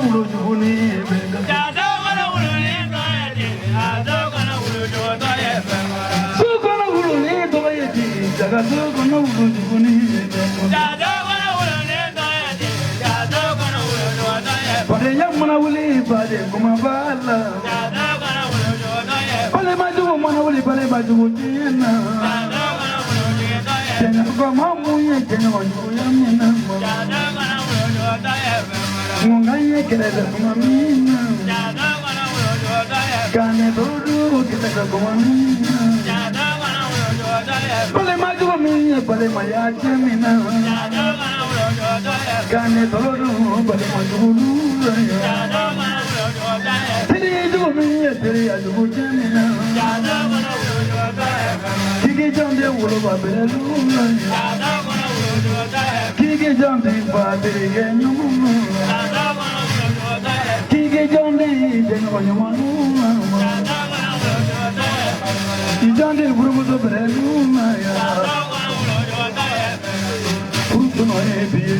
wulu juguni benga. Sukana wulu ni toyeti jaga sukana wulu juguni benga. Pade yamana wuli pade kuma bala. Pale maju mana wuli pale maju tina. Kenya kwa mamuye kenya wanjuya mina. Mungaye kelele kuma mina. Kane dodu kelele kuma mina. Pale maju mina pale mayache mina. Kane dodu pale maju lula. Tiri ju mina tiri ju mina. Kiki jamde wolo babele lula. Kiki jamde babele genyumu. Kiki jamde genyumu. Jamde burubuzo bele lula ya. Burubuzo no ebiye.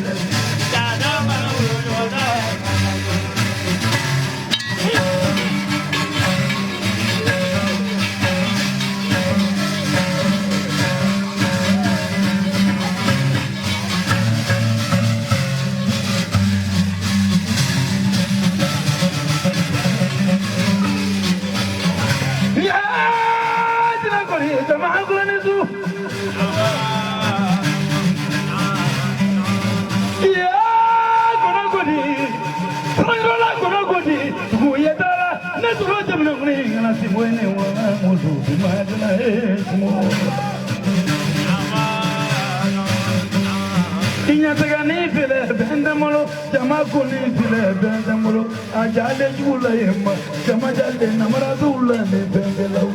Inyatagani file bendamolo, jamakuni file bendamolo, ajale jula yema, jamajale namarazula ne bendelawu.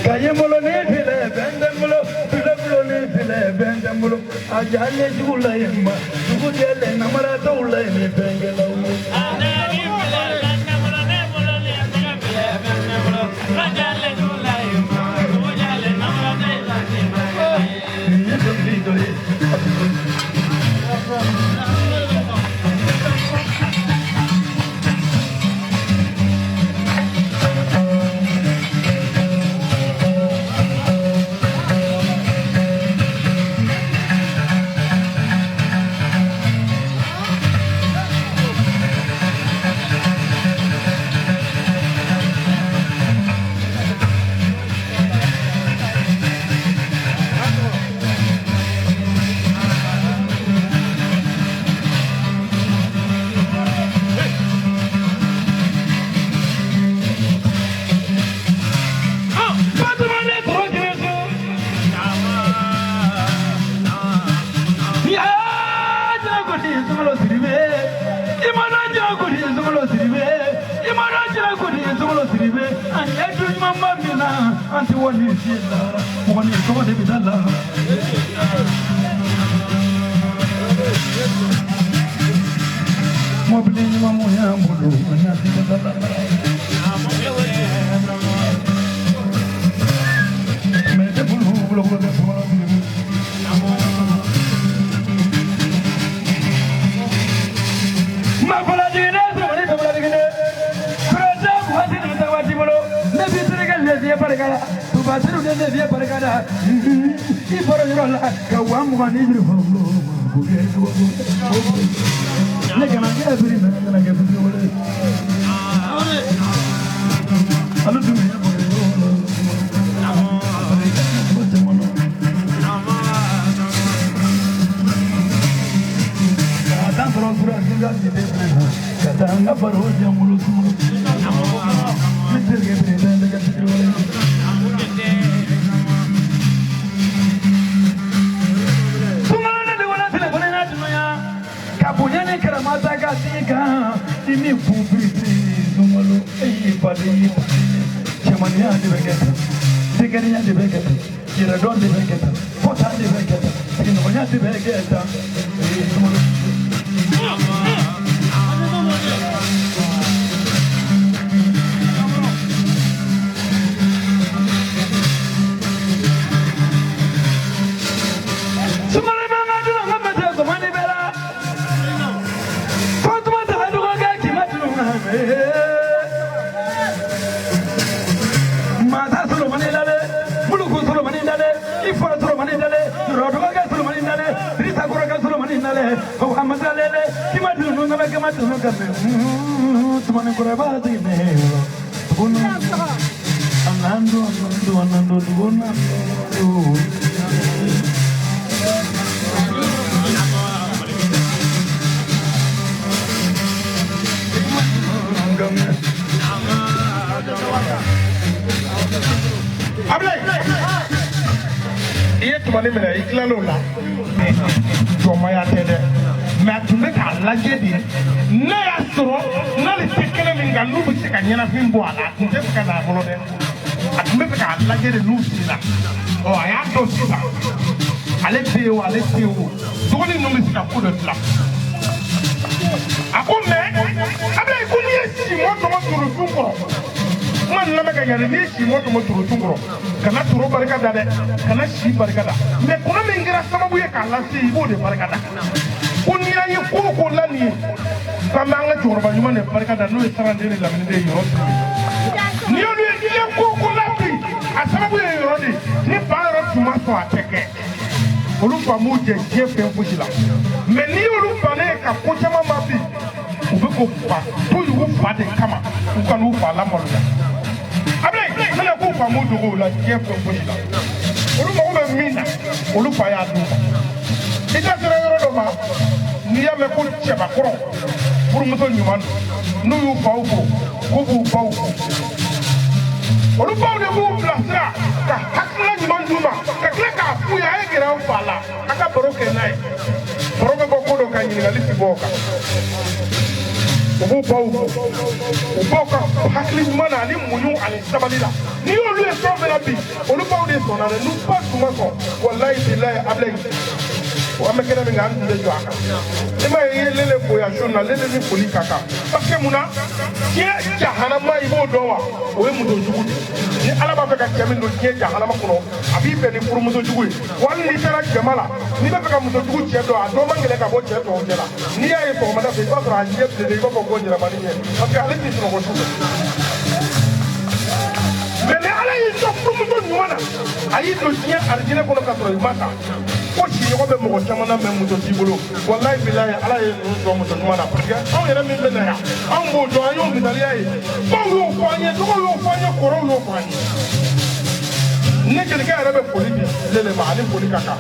Kayemolo ne file bendamolo, filablo ne file bendamolo, ajale jula yema, jugudele namarazula ne bendelawu. Anti wani sila, wani kama de bidala. Mobili ni mamu ya mulu, anati bidala. Mete bulu bulu bulu de bulu. Mapala jine, semani semala jine. Kurasa kuhasi ni tawati bulu. Nabi sirika lezi parikala, tubasiru lezi parikala. Iporo yurola, kawamu kani yurola. Lagi mana kita beri mana lagi beri boleh. Alu tu ni boleh. Kata pura-pura juga di depan. Kata angga baru jam mulut mulut. Mikir ke beri mana lagi beri boleh. Kapunyane karamata katika ini publiti numalo padi chamania de vegeta digania de vegeta giradon de vegeta kota de vegeta inonya de vegeta numalo Mata Solomon Dale, Muluku Solomon Dale, Ifo Solomon Dale, Rodoga Solomon Dale, Rita Goroga Solomon Dale, Ohamadale, Timatu Nungamatu Nugame, Tumana Kurabati, Anando, Iya cuma ni mana iklan lola, cuma ya tede, macam ni kalau jadi, naya suruh, nali sekarang minggu lu bisa kanyana film buala, tu je bukan nak boleh deh, aku ni kalau jadi lu sila, oh ayat tu sila, alek tiu, tu ni nu mesti aku dah sila. Aku ni, apa aku ni semua turun tunggu. Man na meka ngare ni si moto turu tungro kana turu barka dade kana si barka da me kuna me ngira sababu ye kala si bode barka da kunya ye ko lani kama nga turu ba nyuma ne barka da no sarande ni lamine de yoro ni yo ye ko lapi asababu ye yoro ni ba ro tuma so ateke olu fa mu je fe fujila me ni olu fa ne ka ko chama mabi ube ko fa to yu fa de kama ko nu fa la mo Ablay, mana ko fa mo dogo la je ko ko la. Olu mo be mina, olu fa ya du. Ita sere yoro do ma, ni ya me ko che ba koro. Pour mo to nyuman, no yu fa u ko bu fa u. Olu fa de bu plastra, ka hakla nyuman duma, ka kle ka fu ya e gira u fa la. Aka boroke nai. Boroke bo ko do ka nyini ngali fi boka. Uboka hakli mana ni munyu ali sabalila ni olu e so bela bi olu ba de so na nu pa tuma so wallahi billahi ablay o amekena minga ande jo aka e ma ye lele ko ya shona lele ni poli kaka parce que muna ke jahannama ibo do wa o e mudo jugu ni ala ba fe ka kemin do ke jahannama kuno abi be ni pour mudo jugu wal ni tara jamala ni ba fe ka mudo jugu che do a do mangele ka bo che to jela ni ya e to mada fe ba ra ni de ba ko jela mani ni parce que ala ti no ko jugu mais ala yi to pour mudo nywana ayi do tia arjina ko ka to mata ko ci ko be mo chama na mem mudo tibulu wallahi billahi ala ye do mudo nywana parce que on yere min be na ya on bo do ayo mi dali ay bo yo fanye to yo fanye ko ro yo fanye ne ke ga arabe politique lele ma ali politique kaka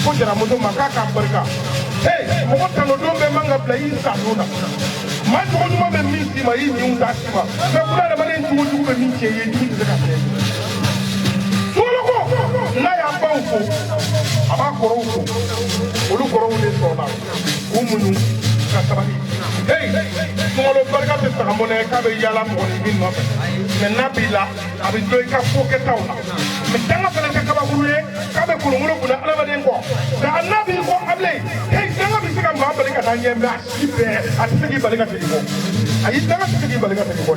ko jara mudo makaka barka hey mo ko tano do be manga play sa nona ma to ko mo be min ti ma yi ni un dasima me kula da malen tu tu be min che ye tu de ka solo ko na ya ba ko aba koro ko olu koro ne so na o munu ka sabali hey mo lo barka te ta mo ne ka be yala mo ni bin no me na bila abi do ka fo ke tawna me tanga fele ka ba buluye ka be ko ngoro ko na ala ba den ko da annabi ko able hey tanga bi sika ma barka ta nyembe asibe atigi barka te ko ayi tanga atigi barka te ko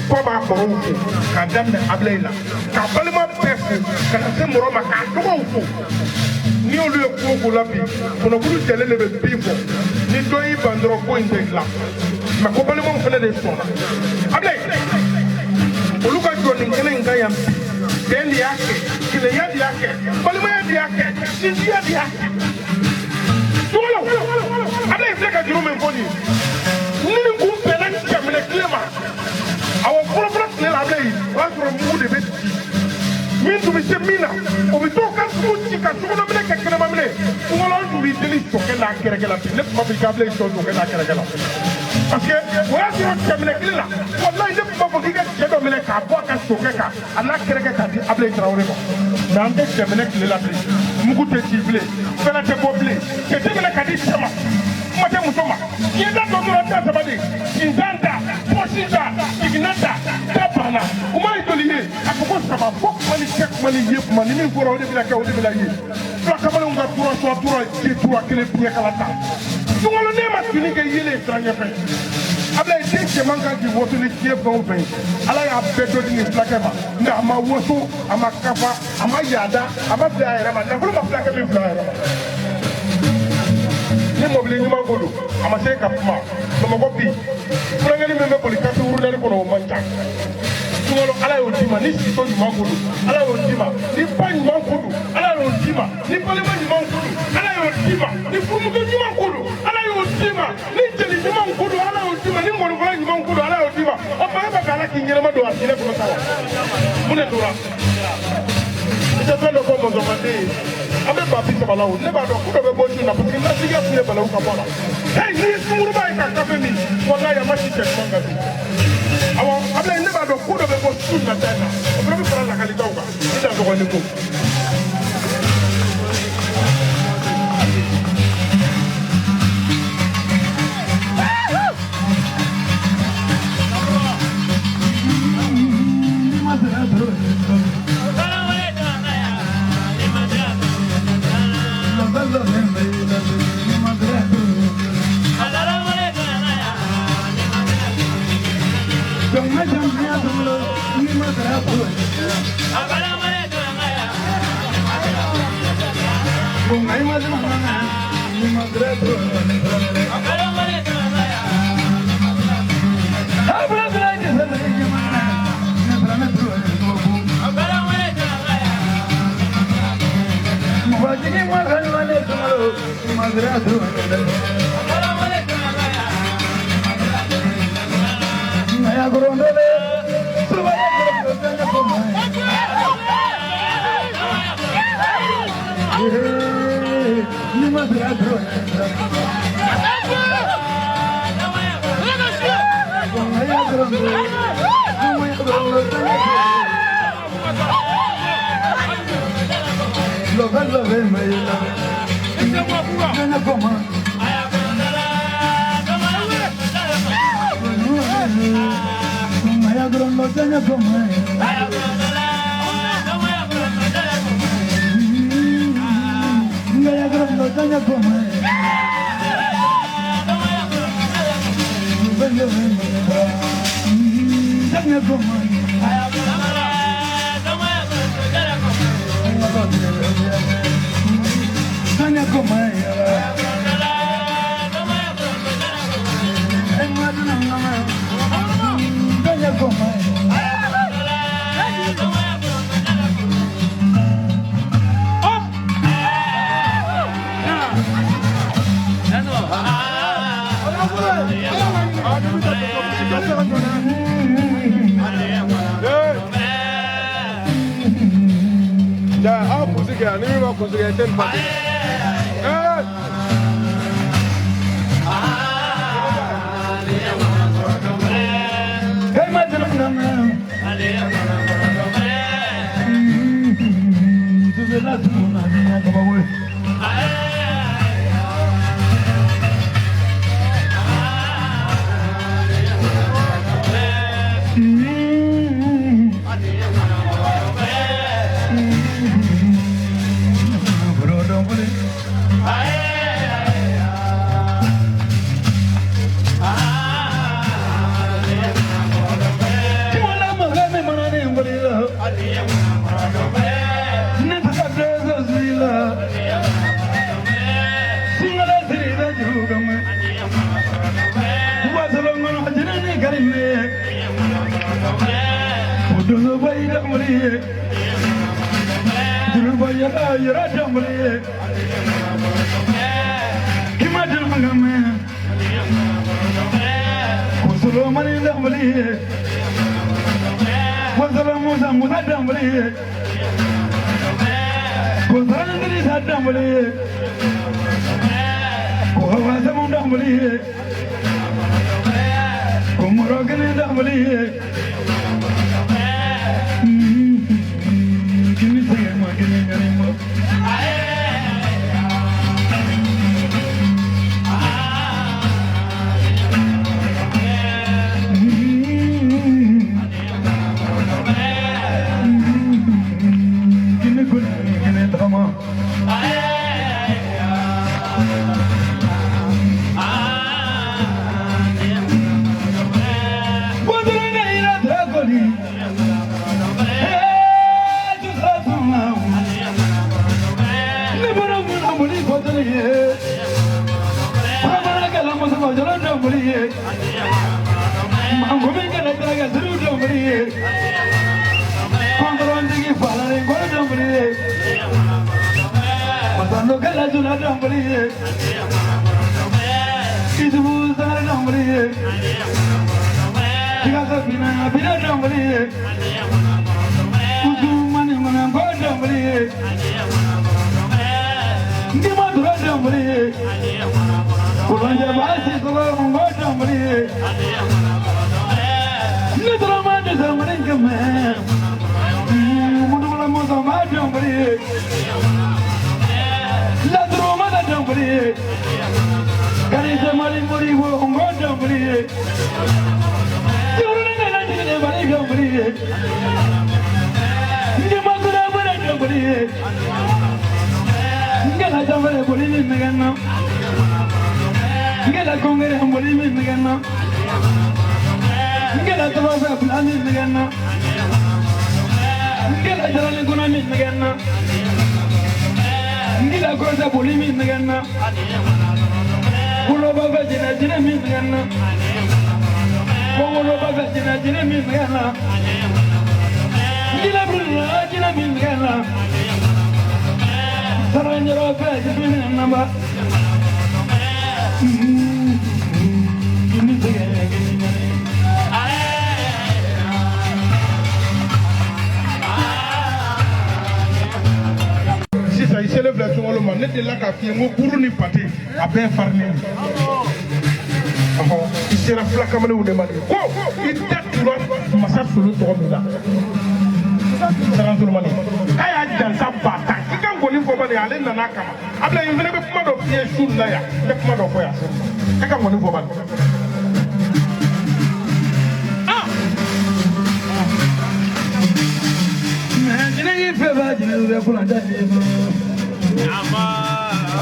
ko ba ko ka damne able la ka balima pese ka se moro ma ka to ni olu e ko la bi kono bulu tele le be bifo ni do yi bandro ko indegla ma ko bale mo fele de sona able olu ka do ni kene nga yam den di yake kile ya di yake bale mo ya di yake si di ya di yake tolo able fle ka juro men foni ni ko pele chamele klema awo pro le able wa so mu de be min tu bi se mina o bi to ka suci ka suno mele ke kana mamle ngolo tu bi deli to ke na kere ke la le ma bi kable to ke na kere ke la parce que wa si o ke mele kila wallahi ne ba ko ki ke do mele ka bo ka to ke ka ana kere ke ka di able trawre ko na ande ke mele kila la bi mugu te ti ble fela te bo ble ke te mele ka di sama mate musoma ye da to do ta sabade inzanda posita ignata tabana umai doliye akoko saba fok mani check mani yep mani min fora ode bila ka ode bila yi to kamale unga tura ke tura kele piye kala ta ngolo ne ma tuni ke yele stranya fe abla ite ke manga di woto ni ke bon fe ala ya bedo ni flake ma na ma woso ama kafa ama yada ama bla era ma na ko ma flake mi bla era ni mobile ni ma godo ama se ka puma no mo bi ni membe boli kati urudani kono manja sungalo ala yo dima ni sito ni mangudu ala yo dima ni pani mangudu ala yo dima ni palema ni mangudu ala yo dima ni fumugo ni mangudu ala yo dima ni jeli ni mangudu ala yo dima ni ngolo ngolo ni mangudu ala yo dima o pa ba kala kinyere ma do asile ko tawa mune dora ita to ko mo zomande abe papi ko balawo ne ba do ko be bo na parce que na siga fule balawo ka bola hey ni sunguru ba ka kafe mi wala ya ma tike manga bi awo abe ne ba do ko be bo na tena o be bi fara la kalita uka ita ko ni ko Controlling following what Dumbly. Matando Galaduna Dumbly. It was a Dumbly. Pina Dumbly. Money Dumbly. Nimadura Dumbly. Kulanja Basi Dumbly. Nitrama Dumbly. Mudula Mudama Dumbly. La Droma Dumbly. Carita Marimuri Dumbly. Como pasa jina mi mena jina bruna jina mi mena sarangero pe jina namba ini tegene si ça il s'élève la tour le man ne de la ka fi ngo buru ni pate a be farni il sera flakamane ou demandé. Oh, il t'attire, Massa Sulu Tormina. Saranturmani. Kaya dansa bata. Kika ngoni foba de ale nana kama. Abla invene be kuma do pie shu na ya. Be kuma do koya. Kika ngoni foba. Ah. Jina yi feba jina be kula dadi. Ama.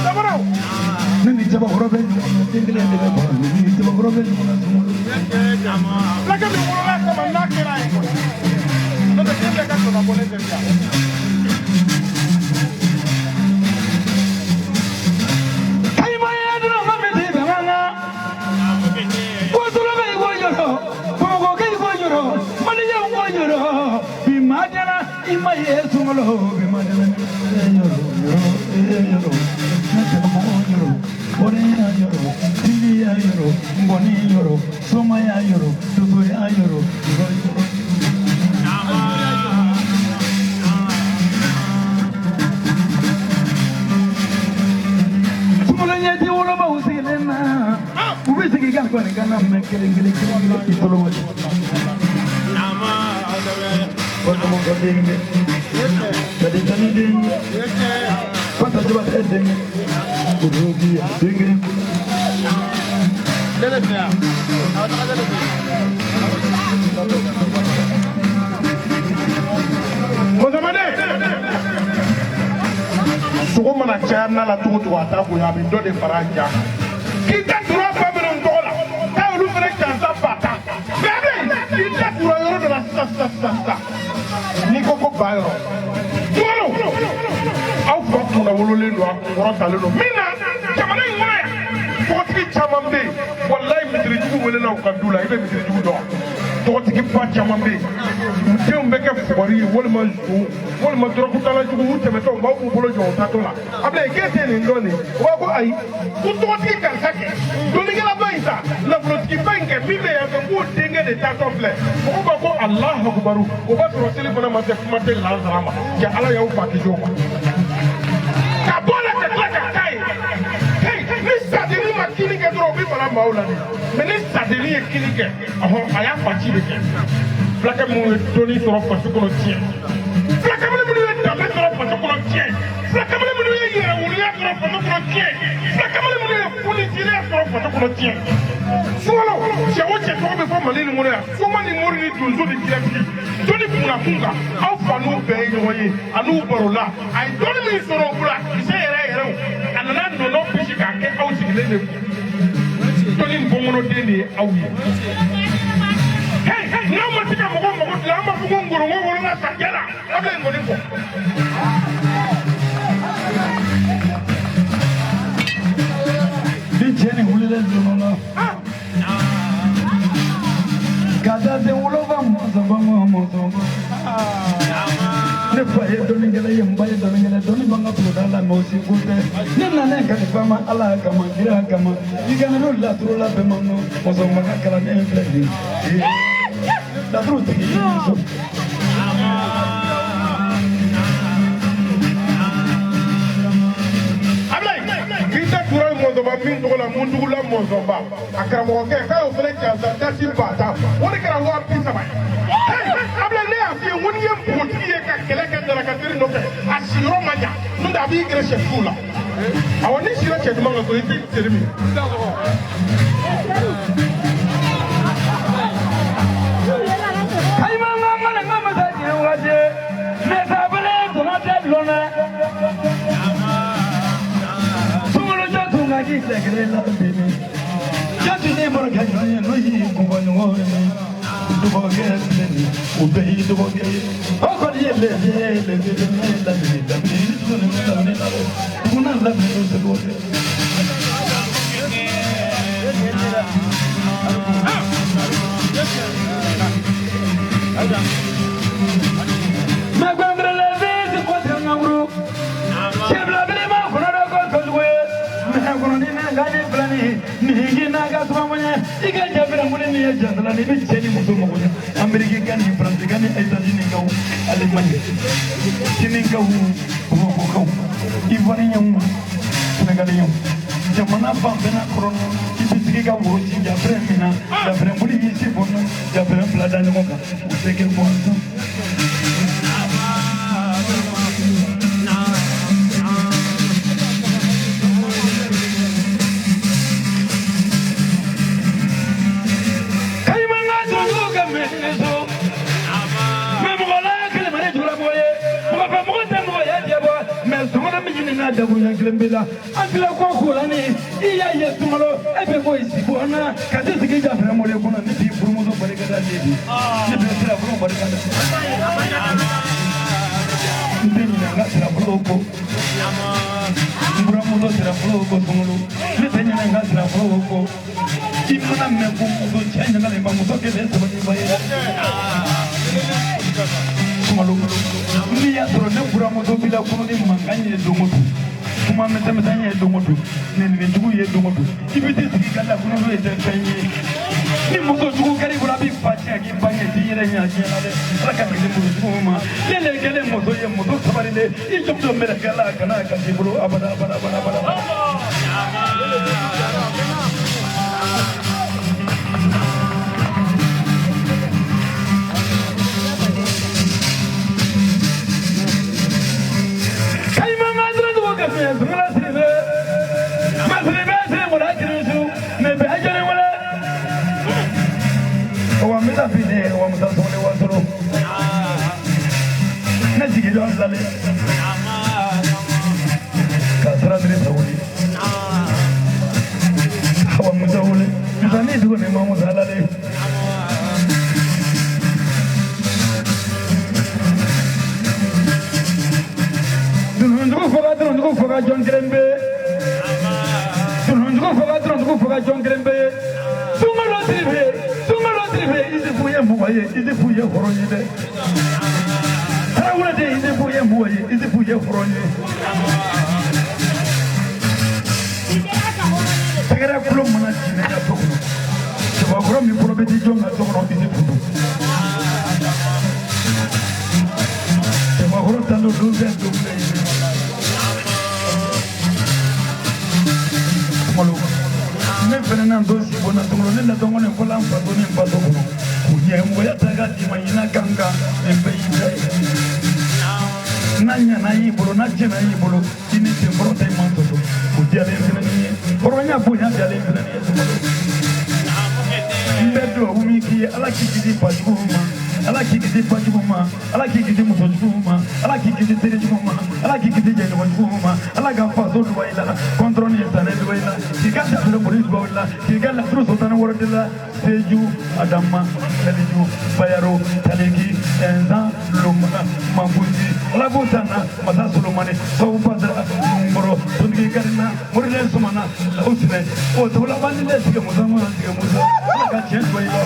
Dabara. Nini jaba horobe. Tingile ndebe ko. Nini jaba horobe. La que me mola como na que era. No te sientes que no pones de ya. Ay maya no mame de bana. Cuando lo veo yo, como que yo, mani ya yo. Bi madana y maye sumalo, bi madana yo. Somaya yoro, Dugoya yoro, Sumulanya di wolo ba usilena. Ubisi kigan kwa ngana mekele kitolo. Ama adawe. Kono mo godinge. Badi tani dinge. Pata jiba edenge. Urugi dinge. Sogo mana caya na la tugu tugu a t'a bonya a bɛ dɔ de fara a ja k'i da tura bamananw tɔgɔ la k'a olu fana jansa ba ta bɛɛ k'i da tura yɔrɔ dɔ la sisan n'i ko ba yɔrɔ tugolo aw fa kunna wololen don a kɔrɔ talen don min na jamana in kɔnɔ yan tɔgɔtigi caman bɛ yen walayi misirijugu welela u ka du la i bɛ misirijugu dɔn tɔgɔtigi ba caman bɛ yen u denw bɛ kɛ fugari ye walima zu walima dɔrɔkutalajugu u tɛmɛtɔ maaw b'u bolo jɔ u taatɔ la Ablaye k'e tɛ nin dɔn nin o b'a fɔ ayi ko tɔgɔtigi karisa kɛ dɔnnikɛlaba in ta nafolotigiba in kɛ min bɛ yan fɛ k'o denkɛ de taatɔ filɛ mɔgɔw b'a fɔ Alahu akubaru o b'a sɔrɔ seli fana ma se kuma tɛ lansara ma cɛ Ala y'aw fa kisi o ma ka bɔ la ka tila ka k'a ye ni sadeni ma kini kɛ dɔrɔn o bɛ fara maaw la mɛ ni sadeni ye kini kɛ a y'a fa ci de kɛ fulakɛ minnu ye dɔnni sɔrɔ faso kɔnɔ tiɲɛ fulakɛ minnu ye danbe sɔrɔ faso kɔnɔ tiɲɛ fulakɛ minnu ye yɛrɛwoloya sɔrɔ faso kɔnɔ tiɲɛ fulakɛ minnu ye kunnijiriya sɔrɔ faso kɔnɔ tiɲɛ sunkalo cɛ o cɛ tɔgɔ bɛ fɔ Mali nin kɔnɔ yan Soma ni Mori ni Donso ni Kirɛtigi dɔnni kunkan aw fa n'u bɛɛ ye ɲɔgɔn ye a n'u barola a ye dɔnni min sɔrɔ u la kisɛ yɛrɛ a nana nɔnɔ bisi k'a kɛ aw sigilen de kun dɔnni bɔnkɔnɔden de ye aw ye n'aw ma se ka mɔgɔ mago dilan an b'a fɔ ko ngɔlɔngɔ wolola sanjɛ la aw bɛ ngɔni fɔ ni cɛ ni wulilen ɲɔgɔn na ka taa se woloba ne fa ye dɔɔni kɛlɛ ye n ba ye dɔɔni kɛlɛ dɔɔni b'an ka bulonda la mɛ o si ko tɛ ne nana ye kalifa ma ala kama kira kama i kana n'o laturu labɛn ma nɔ mɔzɔn ka kalanden filɛ nin ye laturu tigi i muso. Tura mɔzɔnba min tɔgɔ la Mundugula mɔzɔnba a karamɔgɔkɛ k'a y'o fana jansa dasi ba ta o de kɛra 30.000 ye. Ablaye ne y'a f'i ye ko n'i ye npogotigi ye ka kɛlɛ kɛ Darakatɛri nɔfɛ a siyɔrɔ ma ɲa n'o tɛ a b'i gɛrɛ sɛfuw la awɔ n'i sira cɛ duman kan so i tɛ seri min. ayi ma n ka mana n ka masa tiɲɛ waati mɛ sabali donna tɛ dulon dɛ. Lagi segera labini, jadi ni mereka yang nuhi kubangun ini, tu bagai ini, udah itu bagai, aku ni lebih, guna lebih tu ni naga tuamanya iga jabira mune ni jandala ni bi cheni muso mogonya Amerika gani France gani États-Unis gaw Allemagne chini gaw ko gaw Ivoirien Sénégalais jamana bambena krono ibitigi ga wo ji jabira mina jabira muri yisi bono jabira blada ni moka useke bonzo dabu yang kelembela antila ko kulani iya ye tumalo ebe ko isibona kati sikija fere mole kuna ni bi burumuzo barikada lebi ni bi tira buru barikada ndini nga tira bloko burumuzo tira bloko tumulu ni tenya nga tira bloko imuna membu muzo chanya ngale bamuzo kele sabani baye tumalo ni ya tro ne burumuzo bila kuno ni manganye domotu kuma meta ye domotu ne jugu ye domotu ibiti sigi kala kuno ye tanye ni muso jugu kari bula bi fatia ki bange tiyere nya jena de raka ki mu ma lele gele muso ye muso sabari le i jumdo mera kala kana ka dibulu abada John Grembe John Grembe izi fuye horonye de tarawule de izi fuye horonye tegera kulo mana chine ya to ko ko mi pro beti jonga to ko izi fudu te ma horo tando duze ne fana dosi bona tumulo ne dongo ne kola mpato ne mpato ko kujembo ya tagati manyina kanga embe ide nanya na ibolo na jena ibolo ini tembro tai manto to kujale fina ni boronya bunya jale fina ni mbedo umiki ala kikidi pajuma ala kikidi pajuma ala kikidi mutojuma ala kikidi terejuma ala kikidi jeni wajuma ala gafa zodu waila kontroni internet waila kiganda filo police waila kiganda filo sultana waradilla seju adamma kaliju bayaro talegi enza lumana mambuji ala botana mata sulumani sawbadra moro tungi karina murile sumana usne o tola bandile sige musa ala ka chen waila